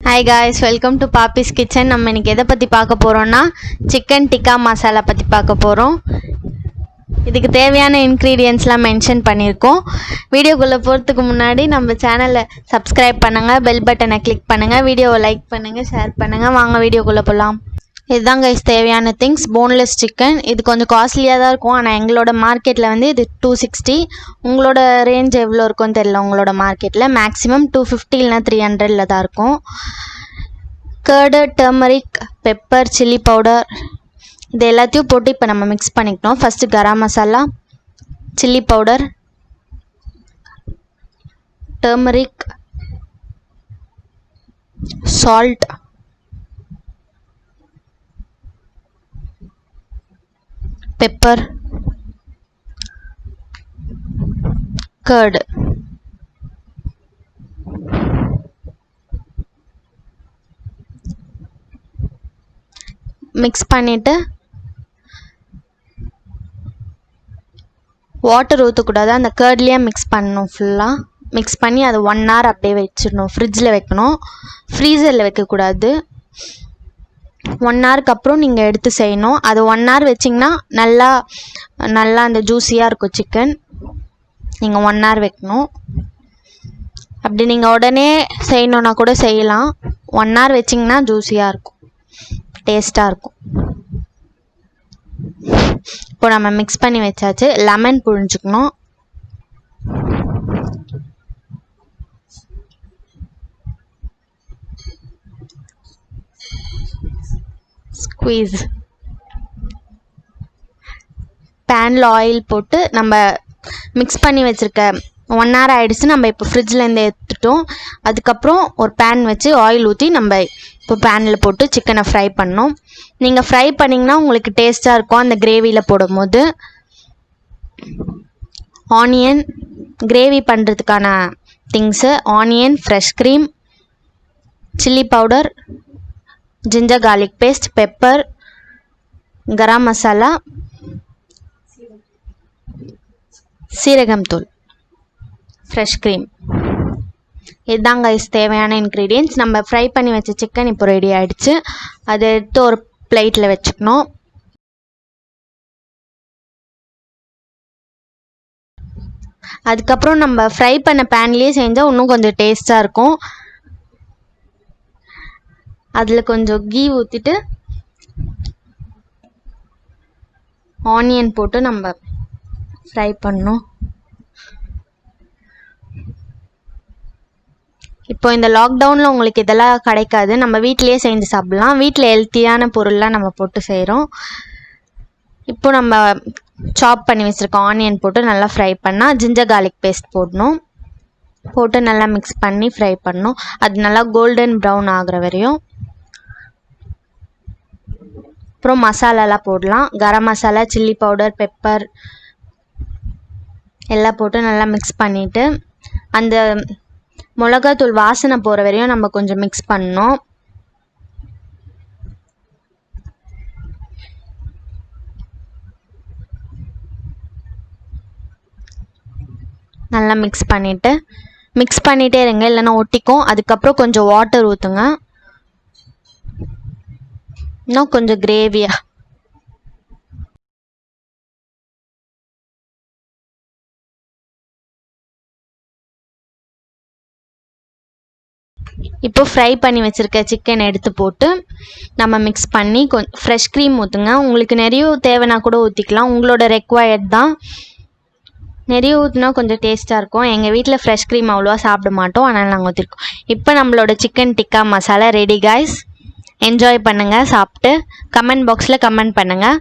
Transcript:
Hi guys, welcome to Papi's Kitchen. நம்ம இன்னைக்கு எதை பத்தி பார்க்க போறோம்னா chicken tikka masala பத்தி பார்க்க போறோம். இதுக்கு தேவையான ingredientsலாம் மென்ஷன் பண்ணிருக்கோம். வீடியோக்குள்ள போறதுக்கு முன்னாடி நம்ம சேனலை சப்ஸ்கிரைப் பண்ணுங்க, பெல் பட்டனை கிளிக் பண்ணுங்க, வீடியோவை லைக் பண்ணுங்க, ஷேர் பண்ணுங்க. வாங்க வீடியோக்குள்ள போலாம். இதுதான் guys தேவையான things. boneless chicken. இது கொஞ்சம் காஸ்ட்லியா தான் இருக்கும். ஆனா எங்களோட மார்க்கெட்ல வந்து இது 260. உங்களோட ரேஞ்ச் எவ்வளவு இருக்கும்னு தெரியல. உங்களோட மார்க்கெட்ல மேக்ஸिमम 250 இல்லனா 300ல தான் இருக்கும். curd, turmeric, pepper, chili powder இது எல்லாத்தையும் போட்டு இப்போ நம்ம mix பண்ணிக்கணும். first garam masala, chili powder, turmeric, salt, pepper, curd. Mix பண்ணிட்டு வாட்டர் ஊற்றக்கூடாது, அந்த கர்ட்லேயே மிக்ஸ் பண்ணணும். ஃபுல்லாக மிக்ஸ் பண்ணி அதை 1 hour அப்படியே வச்சிடணும். ஃப்ரிட்ஜில் வைக்கணும், ஃப்ரீசரில் வைக்கக்கூடாது. 1 hourக்கு அப்புறம் நீங்கள் எடுத்து செய்யணும். அது 1 hour வச்சிங்கன்னா நல்லா அந்த ஜூஸியாக இருக்கும் சிக்கன். நீங்கள் 1 hour வைக்கணும். அப்படி நீங்கள் உடனே செய்யணுன்னா கூட செய்யலாம். 1 hour வச்சிங்கன்னா ஜூஸியாக இருக்கும், டேஸ்ட்டாக இருக்கும். இப்போ நம்ம மிக்ஸ் பண்ணி வச்சாச்சு. லெமன் புழிஞ்சுக்கணும். ஸ்குவீஸ். பேனில் ஆயில் போட்டு நம்ம மிக்ஸ் பண்ணி வச்சுருக்க 1 hour ஆகிடுச்சு. நம்ம இப்போ ஃப்ரிட்ஜ்லேருந்து எடுத்துட்டோம். அதுக்கப்புறம் ஒரு பேன் வச்சு ஆயில் ஊற்றி நம்ம இப்போ பேனில் போட்டு சிக்கனை ஃப்ரை பண்ணோம். நீங்கள் ஃப்ரை பண்ணிங்கன்னா உங்களுக்கு டேஸ்ட்டாக இருக்கும் அந்த கிரேவியில் போடும் போது. ஆனியன் கிரேவி பண்ணுறதுக்கான things: onion, fresh cream, chilli powder, ginger garlic paste, pepper, garam masala, சீரகம் தூள், ஃப்ரெஷ் க்ரீம். இதுதான் கைஸ் தேவையான இன்க்ரீடியன்ட்ஸ். நம்ம ஃப்ரை பண்ணி வச்ச சிக்கன் இப்போ ரெடி ஆகிடுச்சு. அதை எடுத்து ஒரு பிளேட்டில் வச்சுக்கணும். அதுக்கப்புறம் நம்ம ஃப்ரை பண்ண பேன்லேயே செஞ்சால் இன்னும் கொஞ்சம் டேஸ்ட்டாக இருக்கும். அதில் கொஞ்சம் கீ ஊற்றிட்டு ஆனியன் போட்டு நம்ம ஃப்ரை பண்ணணும். இப்போ இந்த லாக்டவுனில் உங்களுக்கு இதெல்லாம் கிடைக்காது, நம்ம வீட்டிலையே செஞ்சு சாப்பிட்லாம். வீட்டில் ஹெல்த்தியான பொருள்லாம் நம்ம போட்டு செய்கிறோம். இப்போ நம்ம சாப் பண்ணி வச்சுருக்கோம் ஆனியன் போட்டு நல்லா ஃப்ரை பண்ணால் ஜிஞ்சர் கார்லிக் பேஸ்ட் போடணும். போட்டு நல்லா மிக்ஸ் பண்ணி ஃப்ரை பண்ணணும். அது நல்லா கோல்டன் ப்ரௌன் ஆகிற வரையும். அப்புறம் மசாலாலாம் போடலாம். Garam masala, chilli powder, pepper எல்லாம் போட்டு நல்லா மிக்ஸ் பண்ணிவிட்டு அந்த மிளகாத்தூள் வாசனை போகிற வரையும் நம்ம கொஞ்சம் மிக்ஸ் பண்ணணும். நல்லா மிக்ஸ் பண்ணிகிட்டே இருங்க, இல்லைன்னா ஒட்டிக்கும். அதுக்கப்புறம் கொஞ்சம் வாட்டர் ஊற்றுங்க, இன்னும் கொஞ்சம் கிரேவியா. இப்போ ஃப்ரை பண்ணி வச்சுருக்க சிக்கன் எடுத்து போட்டு நம்ம மிக்ஸ் பண்ணி ஃப்ரெஷ் க்ரீம் ஊற்றுங்க. உங்களுக்கு நிறைய தேவைன்னா கூட ஊற்றிக்கலாம், உங்களோட ரெக்வயர்ட் தான். நிறைய ஊற்றினா கொஞ்சம் டேஸ்ட்டாக இருக்கும். எங்கள் வீட்டில் ஃப்ரெஷ் க்ரீம் அவ்வளோவா சாப்பிட மாட்டோம், அதனால் நாங்கள் ஊற்றிருக்கோம். இப்போ நம்மளோட chicken tikka masala ready guys. Enjoy பண்ணுங்கள். சாப்பிட்டு கமெண்ட் பாக்ஸில் கமெண்ட் பண்ணுங்கள்.